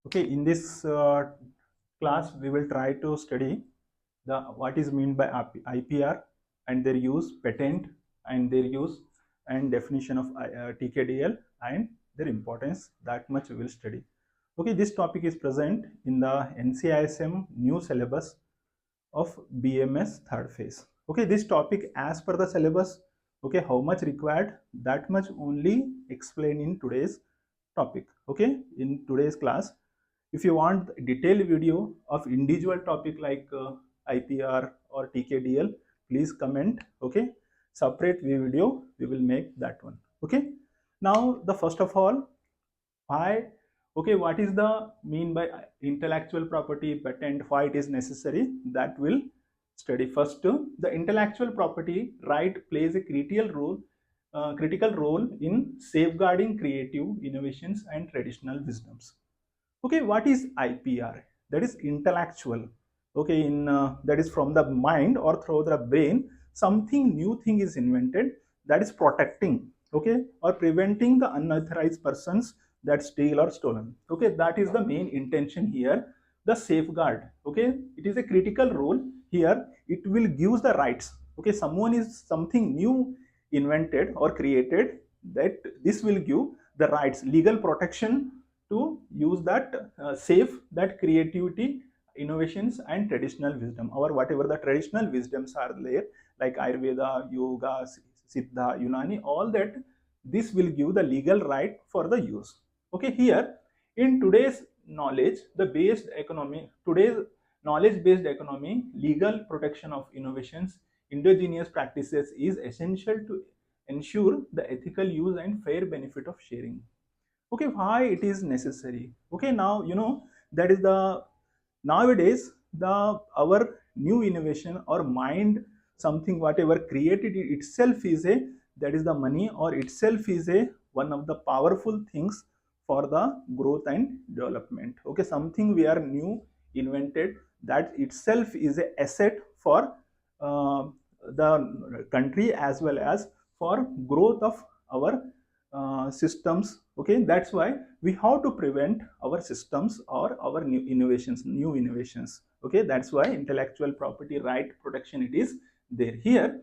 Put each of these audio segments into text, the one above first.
Okay, in this class we will try to study the what is meant by IPR and their use, patent and their use, and definition of TKDL and their importance. That much we will study. Okay, this topic is present in the NCISM new syllabus of BMS third phase. Okay, this topic as per the syllabus, okay, how much required, that much only explained in today's topic. Okay, in today's class, if you want detailed video of individual topic like IPR or TKDL, please comment. Okay, separate video we will make that one. Okay, now the first of all, why, okay, what is the mean by intellectual property, patent, why it is necessary, that will study. First, the intellectual property right plays a critical role in safeguarding creative innovations and traditional wisdoms. Okay, what is IPR? That is intellectual. Okay, in that is from the mind or through the brain, something new thing is invented, that is protecting, okay, or preventing the unauthorized persons that steal or stolen. Okay, that is the main intention here. The safeguard. Okay, it is a critical role here. It will give the rights. Okay, someone is something new invented or created, that this will give the rights, legal protection to use that save that creativity, innovations and traditional wisdom, or whatever the traditional wisdoms are there, like Ayurveda, yoga, siddha, Unani, all that. This will give the legal right for the use. Okay, here in today's knowledge based economy, legal protection of innovations, indigenous practices is essential to ensure the ethical use and fair benefit of sharing. Okay, why it is necessary? Okay, now that is the nowadays the our new innovation or mind, something whatever created it itself is a, that is the money, or itself is a one of the powerful things for the growth and development. Okay, something we are new invented, that itself is a asset for the country as well as for growth of our systems. Okay, that's why we have to prevent our systems or our new innovations. Okay, that's why intellectual property right protection it is there. Here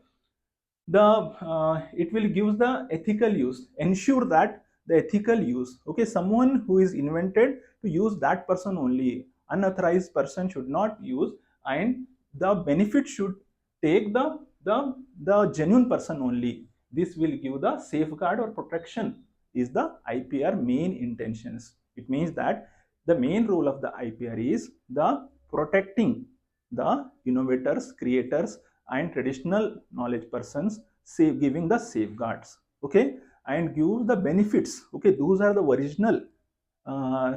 the it will give the ethical use, ensure that the ethical use, okay, someone who is invented to use, that person only, unauthorized person should not use, and the benefit should take the genuine person only. This will give the safeguard or protection, is the IPR main intentions. It means that the main role of the IPR is the protecting the innovators, creators and traditional knowledge persons, giving the safeguards. Okay, and give the benefits. Okay, those are the original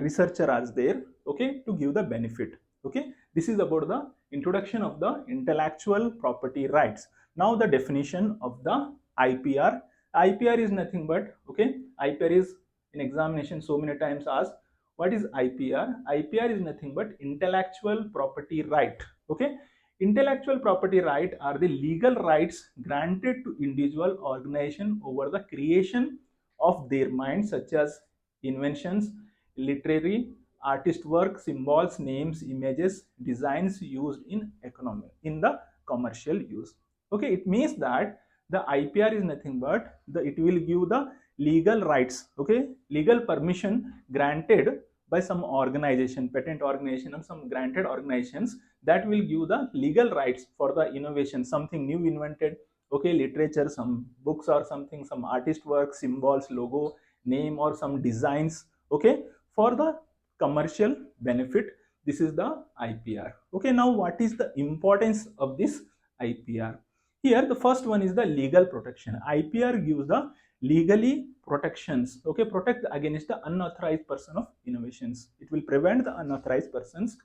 researcher as there. Okay, to give the benefit. Okay, this is about the introduction of the intellectual property rights. Now the definition of the IPR. IPR is nothing but, okay, IPR is in examination so many times asked, what is IPR? IPR is nothing but intellectual property right. Okay, intellectual property right are the legal rights granted to individual organization over the creation of their mind, such as inventions, literary, artist work, symbols, names, images, designs used in economy, in the commercial use. Okay, it means that the IPR is nothing but it will give the legal rights, okay, legal permission granted by some organization, patent organization and some granted organizations, that will give the legal rights for the innovation, something new invented. Okay, literature, some books or something, some artist work, symbols, logo, name or some designs. Okay, for the commercial benefit. This is the IPR. Okay, now what is the importance of this IPR? Here the first one is the legal protection. IPR gives the legally protections. Okay, protect against the unauthorized person of innovations. It will prevent the unauthorized persons,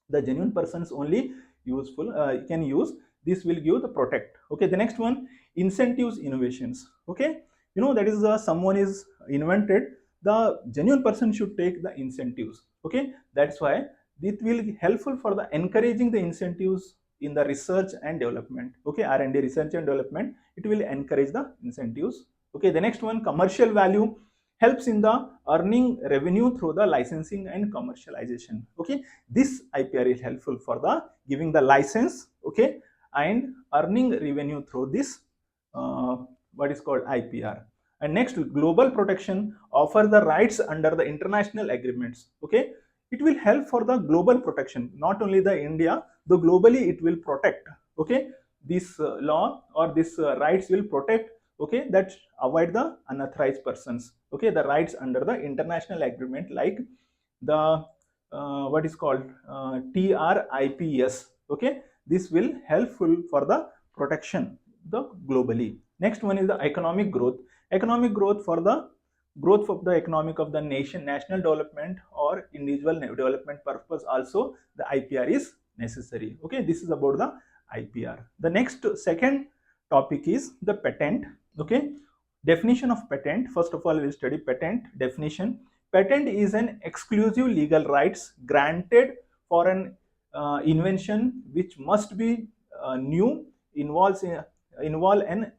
the genuine persons only useful can use. This will give the protect. Okay, the next one, incentives innovations. Okay, that is someone is invented, the genuine person should take the incentives. Okay, that's why it will be helpful for the encouraging the incentives in the research and development. Okay, R&D, research and development, it will encourage the incentives. Okay, the next one, commercial value, helps in the earning revenue through the licensing and commercialization. Okay, this IPR is helpful for the giving the license, okay, and earning revenue through this what is called IPR. And next, global protection offer the rights under the international agreements. Okay, it will help for the global protection, not only the India, though globally it will protect. Okay, this law or this rights will protect, okay, that avoid the unauthorized persons, okay, the rights under the international agreement like the what is called TRIPS. Okay, this will helpful for the protection the globally. Next one is the economic growth. Economic growth for the growth of the economic of the nation, national development or individual development purpose also the IPR is necessary. Okay, this is about the IPR. The next second topic is the patent. Okay, definition of patent. First of all, we will study patent definition. Patent is an exclusive legal rights granted for an invention which must be new, involve an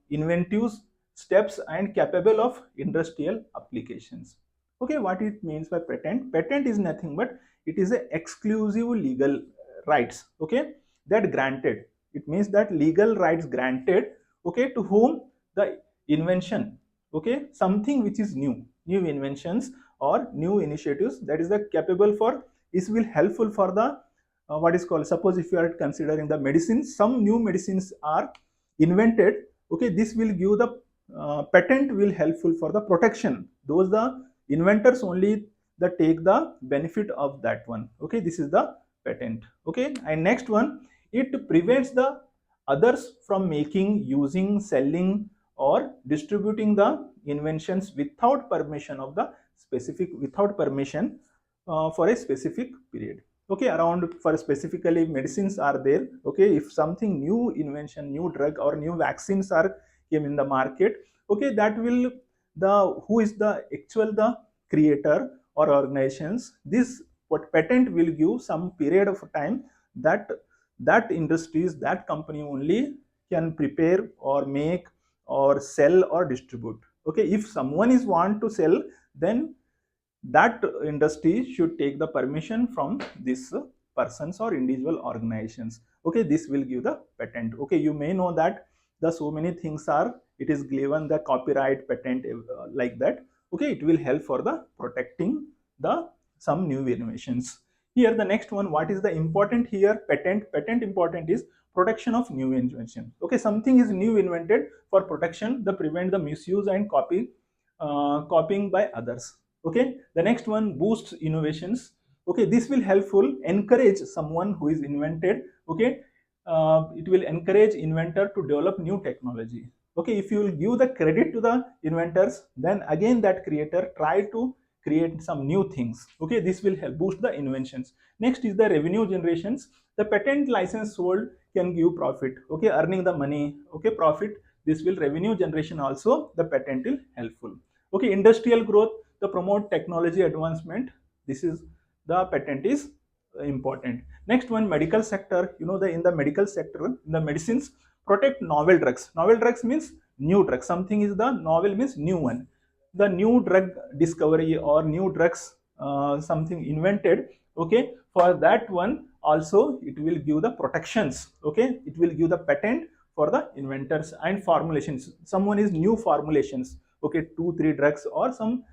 inventive steps and capable of industrial applications. Okay, what it means by patent? Patent is nothing but it is a exclusive legal rights, okay, that granted. It means that legal rights granted, okay, to whom the invention, okay, something which is new inventions or new initiatives that is the capable for, this will helpful for the what is called, suppose if you are considering the medicines, some new medicines are invented, okay, this will give the patent will helpful for the protection, those the inventors only the take the benefit of that one. Okay, this is the patent. Okay, and next one, it prevents the others from making, using, selling or distributing the inventions without permission of the specific, without permission for a specific period. Okay, around for specifically medicines are there. Okay, if something new invention, new drug or new vaccines are came in the market, okay, that will the who is the actual the creator or organizations, this what patent will give some period of time that that industries, that company only can prepare or make or sell or distribute. Okay, if someone is want to sell, then that industry should take the permission from this persons or individual organizations. Okay, this will give the patent. Okay, you may know that the so many things are, it is given the copyright patent like that. Okay, it will help for the protecting the some new innovations. Here the next one, what is the important here? Patent important is protection of new invention. Okay, something is new invented for protection, the prevent the misuse and copying by others. Okay, the next one, boosts innovations. Okay, this will helpful encourage someone who is invented. Okay, it will encourage inventor to develop new technology. Okay, if you will give the credit to the inventors, then again that creator try to create some new things. Okay, this will help boost the inventions. Next is the revenue generations. The patent license sold can give profit. Okay, earning the money. Okay, profit. This will revenue generation also the patent will helpful. Okay, industrial growth, the promote technology advancement. This is the patent is important. Next one, medical sector. You know, the in the medical sector, in the medicines, protect novel drugs. Novel drugs means new drug. Something is the novel means new one. The new drug discovery or new drugs something invented. Okay, for that one also it will give the protections. Okay, it will give the patent for the inventors and formulations. Someone is new formulations. Okay, 2 3 drugs or some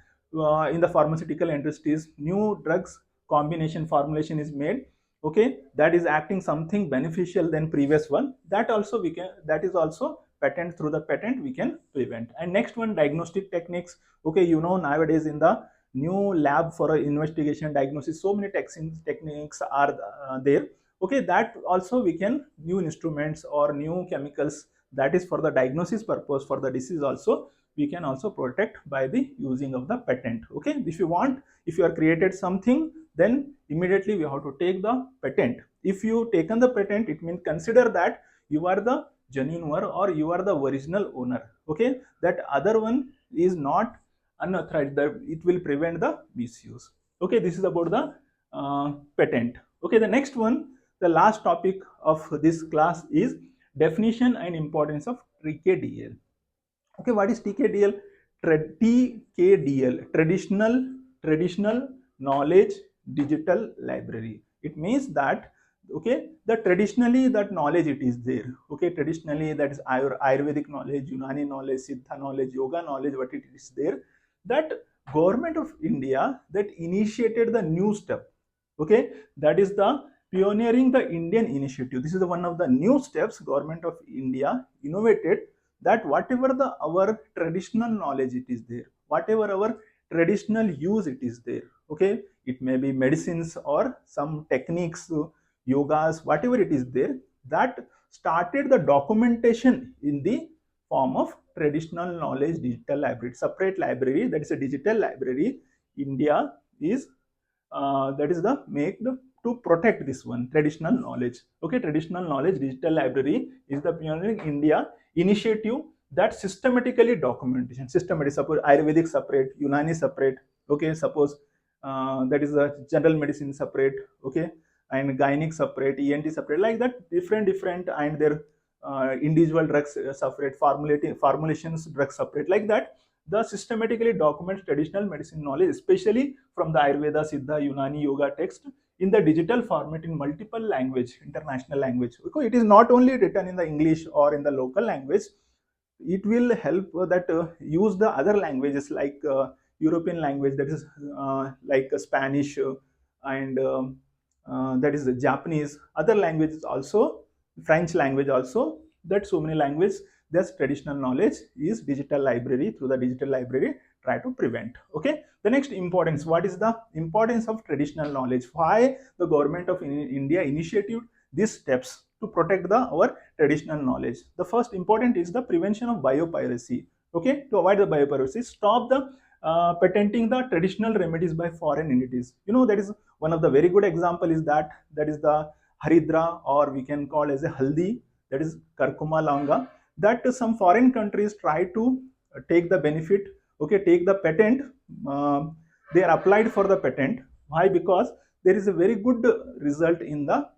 in the pharmaceutical industries, new drugs combination formulation is made. Okay, that is acting something beneficial than previous one, that also we can, that is also patent, through the patent we can prevent. And next one, diagnostic techniques. Okay, you know, nowadays in the new lab for investigation diagnosis, so many techniques are there. Okay, that also we can, new instruments or new chemicals, that is for the diagnosis purpose for the disease also we can also protect by the using of the patent. Okay, if you want, if you are created something, then immediately we have to take the patent. If you taken the patent, it means consider that you are the genuine owner or you are the original owner. Okay, that other one is not unauthorized, that it will prevent the misuse. Okay, this is about the patent. Okay, the next one, the last topic of this class is definition and importance of TKDL. Okay, what is TKDL? TKDL, traditional knowledge digital library. It means that, okay, the traditionally that knowledge it is there, okay, traditionally that is Ayurvedic knowledge, Unani knowledge, Siddha knowledge, yoga knowledge, what it is there, that government of India that initiated the new step, okay, that is the pioneering the Indian initiative. This is one of the new steps government of India innovated, that whatever the our traditional knowledge it is there, whatever our traditional use it is there, okay, it may be medicines or some techniques, yogas, whatever it is there, that started the documentation in the form of traditional knowledge digital library, separate library, that is a digital library. India is that is the make the to protect this one traditional knowledge, okay, traditional knowledge digital library is the pioneering India initiative that systematically documentation, systematic, suppose Ayurvedic separate, Unani separate, okay, suppose that is a general medicine separate, okay, and gynec separate, ENT separate, like that, different and their individual drugs separate, formulations drugs separate, like that. The systematically documents traditional medicine knowledge, especially from the Ayurveda, Siddha, Unani, Yoga text in the digital format in multiple language, international language. Because it is not only written in the English or in the local language, it will help that use the other languages like European language, that is like Spanish and that is Japanese, other languages also, French language also, that so many languages, this traditional knowledge is digital library, through the digital library try to prevent, okay. The next importance, what is the importance of traditional knowledge, why the government of India initiated these steps to protect the our traditional knowledge. The first important is the prevention of biopiracy, okay, to avoid the biopiracy, stop the patenting the traditional remedies by foreign entities. You know, that is one of the very good example is that, that is the haridra, or we can call as a haldi, that is karkuma langa, that some foreign countries try to take the benefit, okay, take the patent, uh, they are applied for the patent. Why? Because there is a very good result in the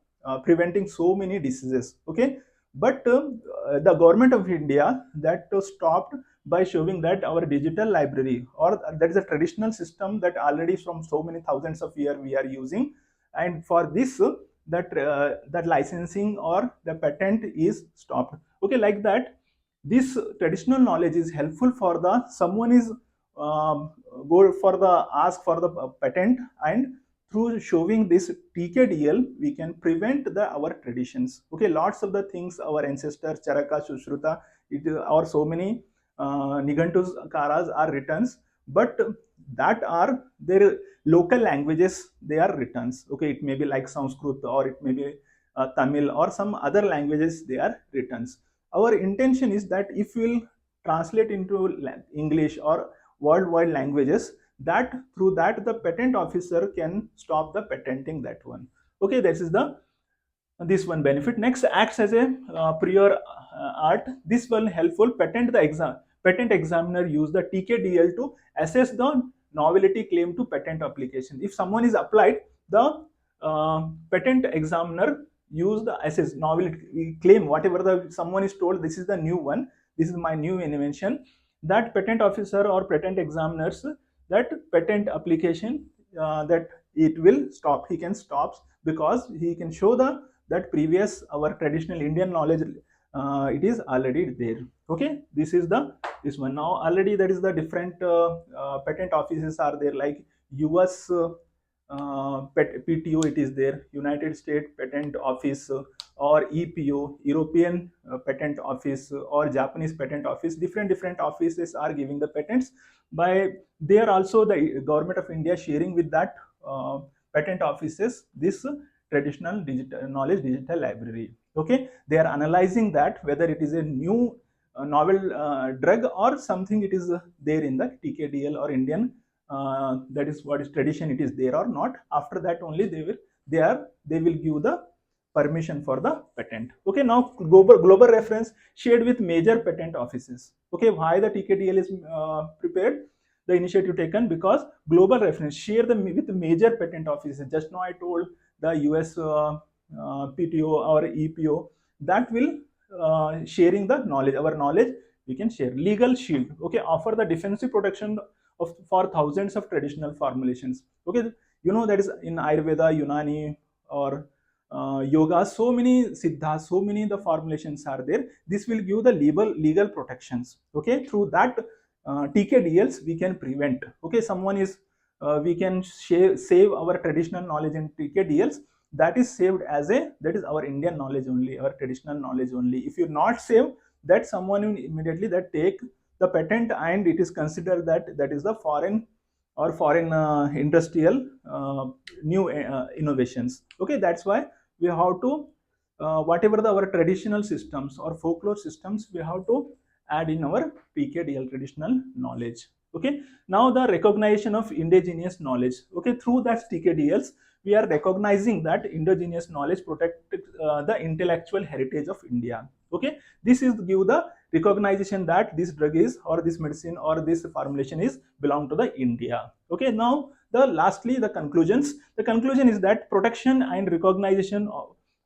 preventing so many diseases, okay, but the government of India that stopped by showing that our digital library, or that is a traditional system that already from so many thousands of years we are using, and for this that licensing or the patent is stopped, okay, like that. This traditional knowledge is helpful for the someone is go for the ask for the patent, and through showing this TKDL we can prevent the our traditions, okay, lots of the things our ancestors Charaka, Sushruta, or so many Nigantus Karas are written, but that are their local languages, they are written, okay, it may be like Sanskrit, or it may be Tamil, or some other languages they are written. Our intention is that if we'll translate into English or worldwide languages, that through that the patent officer can stop the patenting that one, okay, this is the this one benefit. Next, acts as a prior art, this will helpful patent the exam, patent examiner use the TKDL to assess the novelty claim to patent application. If someone is applied, the patent examiner use the assess novelty claim, whatever the someone is told this is the new one, this is my new invention, that patent officer or patent examiners, that patent application that it will stop, he can stop, because he can show the that previous our traditional Indian knowledge it is already there, okay. This is the this one. Now already there is the different patent offices are there, like US PTO it is there, United States Patent Office, or EPO, European Patent Office, or Japanese Patent Office, different offices are giving the patents. By they are also the government of India sharing with that patent offices this traditional digital knowledge digital library, okay. They are analyzing that whether it is a new novel drug or something it is there in the TKDL or Indian that is what is tradition it is there or not. After that only they will give the permission for the patent, okay. Now global reference shared with major patent offices, okay. Why the TKDL is prepared, the initiative taken, because global reference share the with major patent offices. Just now I told the US PTO or EPO, that will sharing the knowledge, our knowledge we can share. Legal shield, okay, offer the defensive protection of for thousands of traditional formulations. Okay, you know that is in Ayurveda, Unani, or yoga, so many siddhas, so many the formulations are there. This will give the legal protections. Okay, through that TKDLs we can prevent. Okay, someone is we can save our traditional knowledge in TKDLs. That is saved as a, that is our Indian knowledge only, our traditional knowledge only. If you not save that, someone will immediately that take the patent, and it is considered that that is the foreign or foreign industrial new innovations. Okay, that's why we have to whatever our traditional systems or folklore systems, we have to add in our PKDL traditional knowledge. Okay, now the recognition of indigenous knowledge. Okay, through that TKDLs we are recognizing that indigenous knowledge protect the intellectual heritage of India. Okay, this is give the recognition that this drug is, or this medicine, or this formulation is belong to the India. Okay, now the lastly the conclusions. The conclusion is that protection and recognition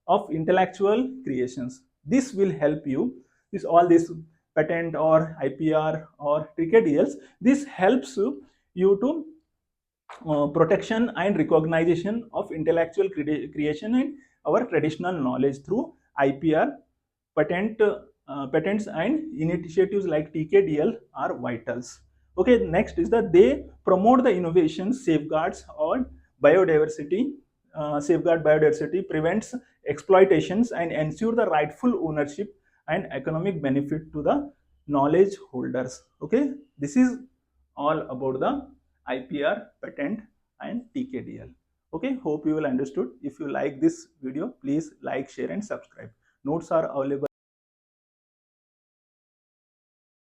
of intellectual creations, this will help you, this all this patent or IPR or TKDLs, this helps you to protection and recognition of intellectual creation and our traditional knowledge through IPR, patents and initiatives like TKDL are vitals. Okay, next is that they promote the innovation, safeguards on biodiversity, safeguard biodiversity, prevents exploitations, and ensure the rightful ownership and economic benefit to the knowledge holders. Okay, this is all about the IPR, patent, and TKDL. Okay, hope you will understood. If you like this video, please like, share, and subscribe. Notes are available